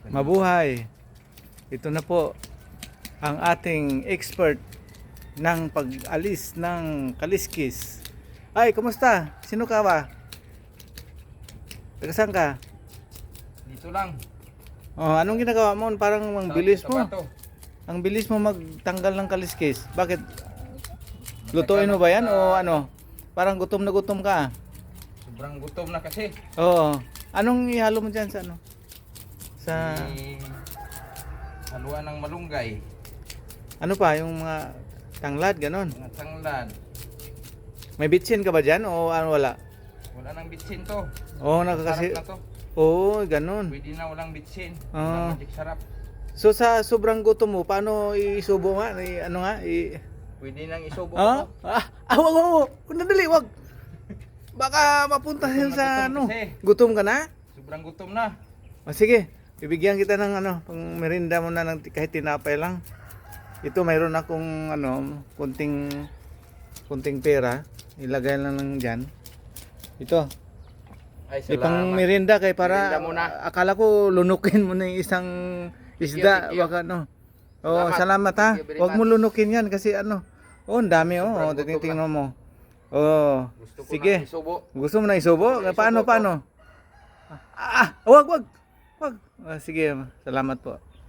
Mabuhay. Ito na po ang ating expert ng pag-alis ng kaliskis. Ay, kumusta? Sino ka ba? Taga saan ka? Dito lang. Oh, anong ginagawa mo? Parang ang bilis mo. Sapato. Ang bilis mo magtanggal ng kaliskis. Bakit? Lutuin mo ba yan o ano? Parang gutom na gutom ka. Sobrang gutom na kasi. Oo. Anong ihalo mo dyan sa ano? Sa Haluan ng malunggay. ano pa? Yung mga tanglad, ganon. Mga tanglad. May bitsin ka ba dyan o ano wala? Wala nang bitsin to. Oo, Sarap nakakasi... na to. Oo, ganon. Pwede na walang bitsin. Ah. Magic sarap. So sa sobrang gutom mo, paano isubo nga? Ano nga? Pwede nang isubo Ah? ko. Wag. Nandali, wag. Baka mapunta Gutom yan na sa gutom ano. kasi. Gutom ka na? Sobrang gutom na. O sige, bibigyan kita ng ano, pang merinda mo na ng kahit tinapay lang. Ito mayroon akong ano, kunting pera. Ilagay lang lang diyan. Ito, Ay, ipang merinda kay para Merinda muna. akala ko lunukin mo na yung isang isda, Thank you. wag ano. Oh, Salamat. salamat ha. Thank you very Huwag mo much. lunukin yan kasi ano. Oh, ang dami Sobrang gutom titingnan mo. Oh, Gusto ko sige. na isubo. Gusto mo na isubo? Isubo Paano, ko. paano? Wag. Wag. Sige, salamat po.